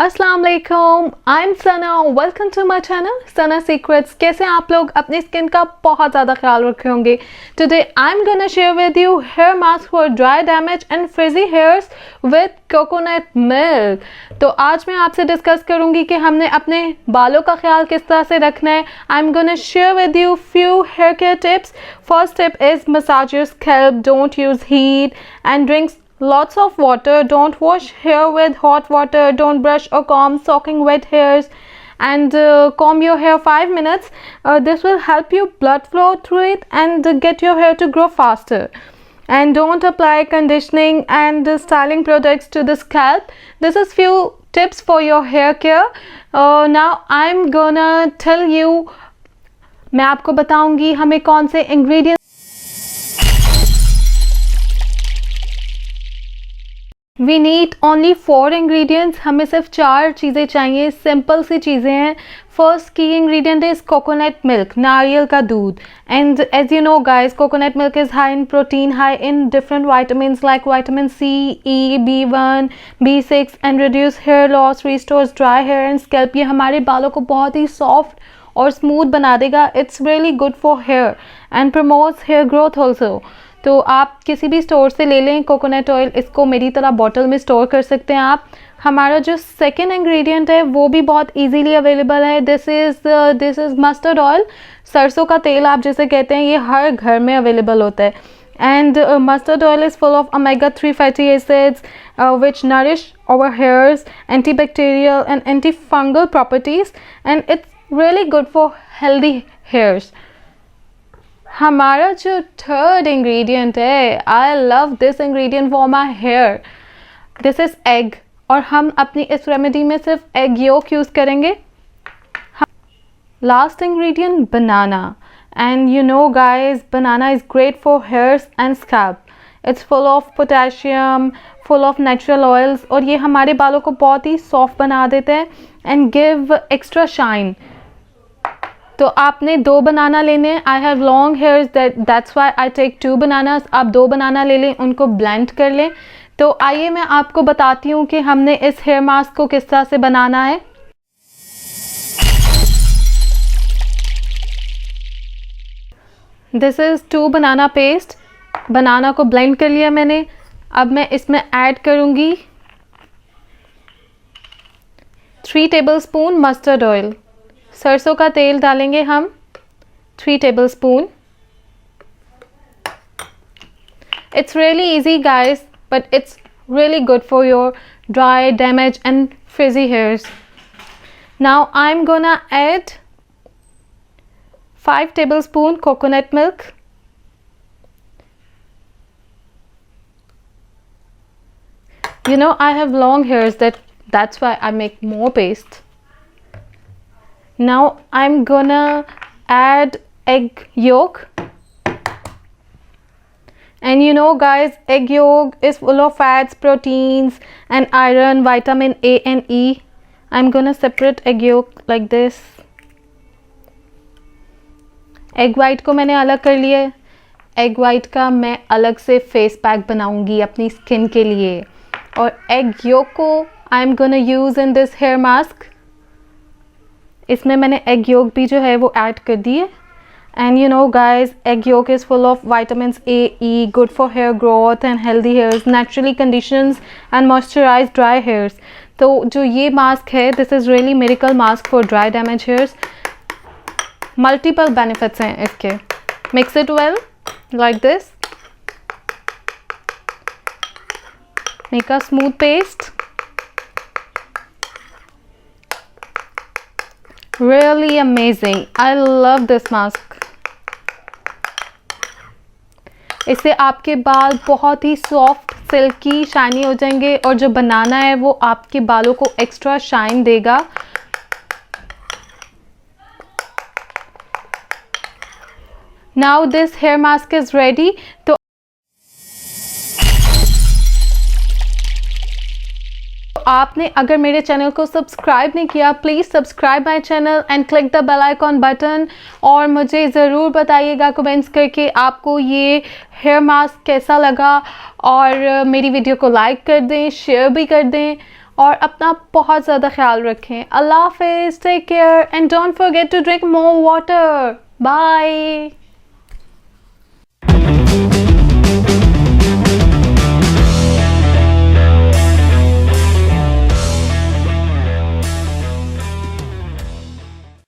अस्सलाम वालेकुम, I am Sana, welcome to my channel Sana secrets. कैसे हैं आप लोग? अपनी स्किन का बहुत ज़्यादा ख्याल रखे होंगे। Today I am gonna share with you hair mask for dry damage and frizzy hairs with coconut milk. तो आज मैं आपसे डिस्कस करूंगी कि हमने अपने बालों का ख्याल किस तरह से रखना है। I am gonna share with you few hair care tips. First tip is massage your scalp, don't use heat and drinks lots of water. Don't wash hair with hot water. Don't brush or comb soaking wet hairs, and comb your hair 5 minutes. This will help you blood flow through it and get your hair to grow faster. And don't apply conditioning and styling products to the scalp. This is few tips for your hair care. Now I'm gonna tell you, मैं आपको बताऊंगी हमें कौन से ingredients We need only 4 ingredients. हमें सिर्फ 4 चीज़ें चाहिए, सिंपल सी चीज़ें हैं। फर्स्ट की इंग्रेडिएंट इज़ कोकोनट मिल्क, नारियल का दूध। And as you know guys, coconut milk is high in protein, high in different vitamins like vitamin C, E, B1, B6 and reduce hair loss, restores dry hair and scalp। ये हमारे बालों को बहुत ही soft और smooth बना देगा। It's really good for hair and promotes hair growth also. तो आप किसी भी स्टोर से ले लें कोकोनट ऑयल, इसको मेरी तरह बॉटल में स्टोर कर सकते हैं आप। हमारा जो सेकेंड इंग्रेडिएंट है वो भी बहुत इजीली अवेलेबल है। दिस इज़ मस्टर्ड ऑयल, सरसों का तेल आप जिसे कहते हैं, ये हर घर में अवेलेबल होता है। And mustard oil is full of omega-3 fatty acids which nourish our hairs, antibacterial and antifungal properties, and it's really good for healthy hairs। हमारा जो थर्ड इंग्रेडिएंट है, I love this ingredient for my hair, this is egg. और हम अपनी इस remedy में सिर्फ egg yolk use करेंगे। Last ingredient banana, and you know guys, banana is great for hairs and scalp. It's full of potassium, full of natural oils, और ये हमारे बालों को बहुत ही सॉफ्ट बना देते हैं एंड गिव एक्स्ट्रा शाइन। तो आपने 2 बनाना लेने हैं। I have long hairs, that's why I take 2 bananas. आप 2 बनाना ले लें, उनको ब्लेंड कर लें। तो आइए मैं आपको बताती हूँ कि हमने इस हेयर मास्क को किस तरह से बनाना है। This is 2 banana paste. Banana को ब्लेंड कर लिया मैंने। अब मैं इसमें ऐड करूँगी 3 टेबलस्पून मस्टर्ड ऑयल। सरसों का तेल डालेंगे हम 3 tablespoon. It's really easy guys, but it's really good for your dry, damage and frizzy hairs. Now I am gonna add 5 tablespoon coconut milk, you know I have long hairs, that's why I make more paste. Now I'm gonna add egg yolk, and you know guys, egg yolk is full of fats, proteins and iron, vitamin A and E. I'm gonna separate egg yolk like this. Egg white को मैंने अलग कर लिया है। Egg white का मैं अलग से फेस पैक बनाऊंगी अपनी स्किन के लिए, और एग योक को I am gonna use in this hair mask. इसमें मैंने एग योक भी जो है वो ऐड कर दी है। And you know guys, egg yolk is full of vitamins A, E, good for hair growth and healthy hairs, naturally conditions and moisturize dry hairs. तो जो ये मास्क है, this is really miracle mask for dry damage hairs. Multiple benefits हैं इसके। Mix it well like this, make a smooth paste. Really amazing, I love this mask. इससे आपके बाल बहुत ही सॉफ्ट, सिल्की, शाइनी हो जाएंगे, और जो बनाना है वो आपके बालों को एक्स्ट्रा शाइन देगा। Now this hair mask is ready. तो आपने अगर मेरे चैनल को सब्सक्राइब नहीं किया, please subscribe my channel and click the bell icon button. और मुझे ज़रूर बताइएगा कमेंट्स करके आपको ये हेयर मास्क कैसा लगा, और मेरी वीडियो को लाइक कर दें, शेयर भी कर दें। और अपना बहुत ज़्यादा ख्याल रखें। अल्लाह हाफिज़, take care and don't forget to drink more water. Bye.